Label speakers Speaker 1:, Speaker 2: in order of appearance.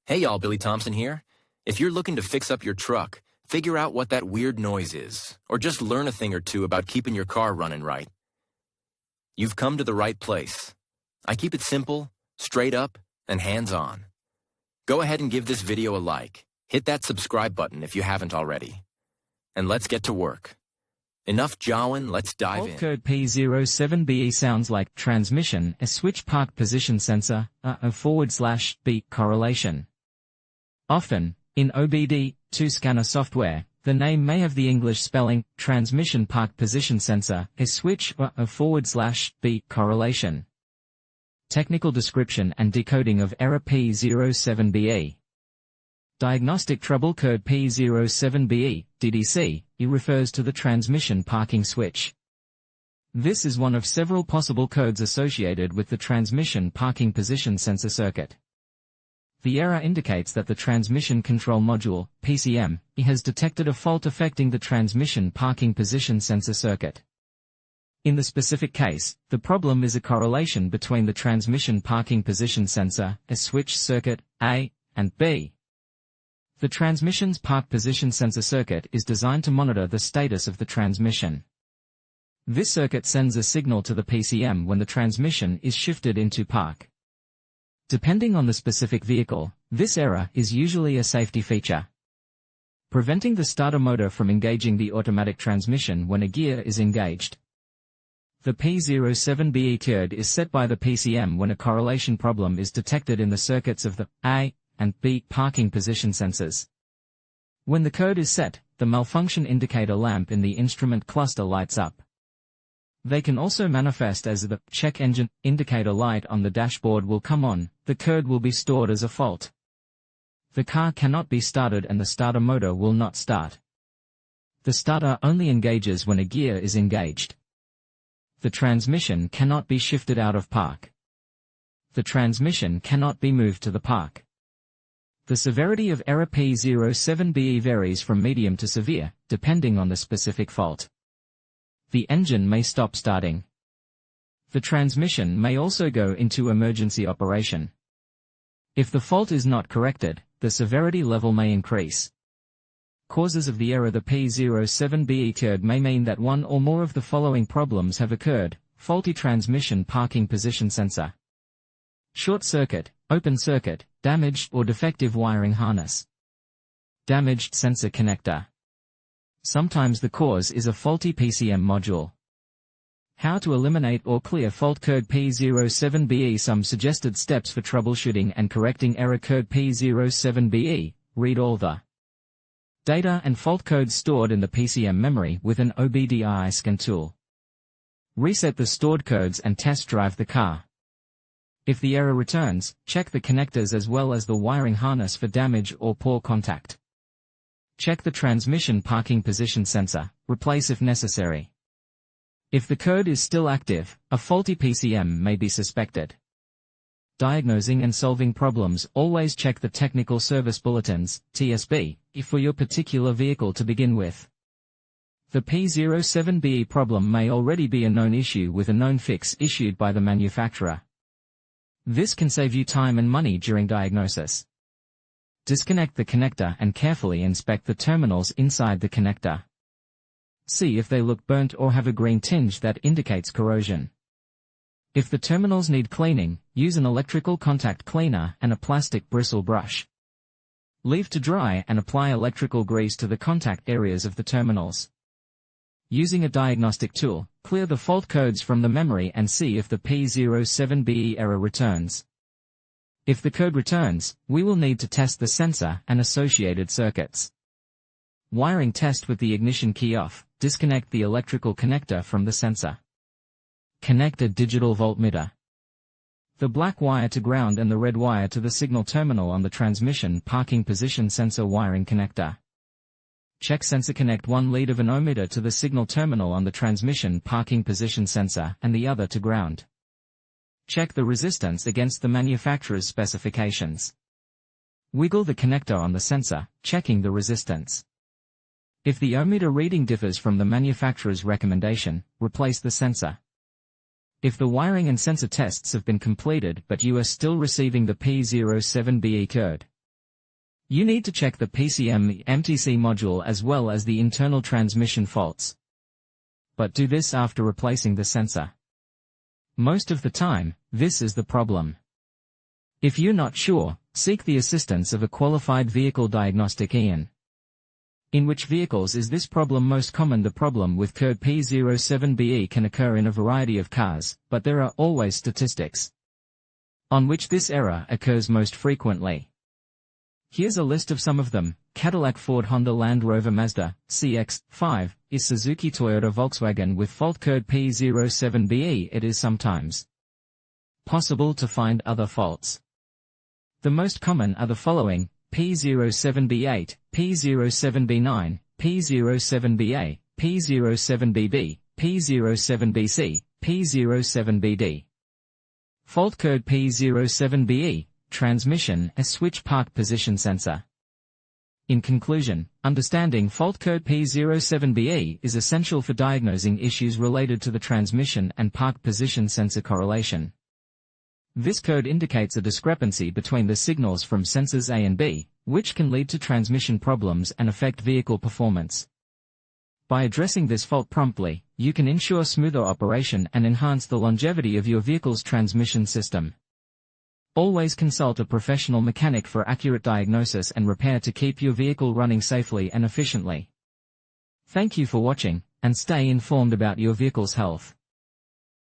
Speaker 1: Hey y'all, Billy Thompson here. If you're looking to fix up your truck, figure out what that weird noise is, or just learn a thing or two about keeping your car running right, you've come to the right place. I keep it simple, straight up, and hands-on. Go ahead and give this video a like. Hit that subscribe button if you haven't already. And let's get to work. Enough jawing, let's dive in.
Speaker 2: Fault code P07BE sounds like transmission, a switch park position sensor, /B correlation. Often, in OBD2 scanner software, the name may have the English spelling, transmission park position sensor, a switch /B correlation. Technical description and decoding of error P07BE. Diagnostic trouble code P07BE, DDC, refers to the transmission parking switch. This is one of several possible codes associated with the transmission parking position sensor circuit. The error indicates that the transmission control module, PCM, has detected a fault affecting the transmission parking position sensor circuit. In the specific case, the problem is a correlation between the transmission parking position sensor, a switch circuit, A, and B. The transmission's park position sensor circuit is designed to monitor the status of the transmission. This circuit sends a signal to the PCM when the transmission is shifted into park. Depending on the specific vehicle, this error is usually a safety feature, preventing the starter motor from engaging the automatic transmission when a gear is engaged. The P07BE code is set by the PCM when a correlation problem is detected in the circuits of the A and B parking position sensors. When the code is set, the malfunction indicator lamp in the instrument cluster lights up. They can also manifest as the check engine indicator light on the dashboard will come on. The code will be stored as a fault. The car cannot be started and the starter motor will not start. The starter only engages when a gear is engaged. The transmission cannot be shifted out of park. The transmission cannot be moved to the park. The severity of error P07BE varies from medium to severe, depending on the specific fault. The engine may stop starting. The transmission may also go into emergency operation. If the fault is not corrected, the severity level may increase. Causes of the error. The P07BE code may mean that one or more of the following problems have occurred: faulty transmission parking position sensor, short circuit, open circuit, damaged or defective wiring harness, damaged sensor connector. Sometimes the cause is a faulty PCM module. How to eliminate or clear fault code P07BE. Some suggested steps for troubleshooting and correcting error code P07BE. Read all the data and fault codes stored in the PCM memory with an OBD2 scan tool. Reset the stored codes and test drive the car. If the error returns, check the connectors as well as the wiring harness for damage or poor contact. Check the transmission parking position sensor, replace if necessary. If the code is still active, a faulty PCM may be suspected. Diagnosing and solving problems. Always check the technical service bulletins, TSB, for your particular vehicle to begin with. The P07BE problem may already be a known issue with a known fix issued by the manufacturer. This can save you time and money during diagnosis. Disconnect the connector and carefully inspect the terminals inside the connector. See if they look burnt or have a green tinge that indicates corrosion. If the terminals need cleaning, use an electrical contact cleaner and a plastic bristle brush. Leave to dry and apply electrical grease to the contact areas of the terminals. Using a diagnostic tool, clear the fault codes from the memory and see if the P07BE error returns. If the code returns, we will need to test the sensor and associated circuits. Wiring test with the ignition key off. Disconnect the electrical connector from the sensor. Connect a digital voltmeter. The black wire to ground and the red wire to the signal terminal on the transmission parking position sensor wiring connector. Check sensor. Connect one lead of an ohmmeter to the signal terminal on the transmission parking position sensor and the other to ground. Check the resistance against the manufacturer's specifications. Wiggle the connector on the sensor, checking the resistance. If the ohmmeter reading differs from the manufacturer's recommendation, replace the sensor. If the wiring and sensor tests have been completed but you are still receiving the P07BE code, You need to check the PCM-MTC module as well as the internal transmission faults. But do this after replacing the sensor. Most of the time, this is the problem. If you're not sure, seek the assistance of a qualified vehicle diagnostic IAN. In which vehicles is this problem most common? The problem with code P07BE can occur in a variety of cars, but there are always statistics on which this error occurs most frequently. Here's a list of some of them: Cadillac, Ford, Honda, Land Rover, Mazda, CX-5, is Suzuki, Toyota, Volkswagen with fault code P07BE. It is sometimes possible to find other faults. The most common are the following: P07B8, P07B9, P07BA, P07BB, P07BC, P07BD. Fault code P07BE, transmission, a switch park position sensor. In conclusion, understanding fault code P07BE is essential for diagnosing issues related to the transmission and park position sensor correlation. This code indicates a discrepancy between the signals from sensors A and B, which can lead to transmission problems and affect vehicle performance. By addressing this fault promptly, you can ensure smoother operation and enhance the longevity of your vehicle's transmission system. Always consult a professional mechanic for accurate diagnosis and repair to keep your vehicle running safely and efficiently. Thank you for watching, and stay informed about your vehicle's health.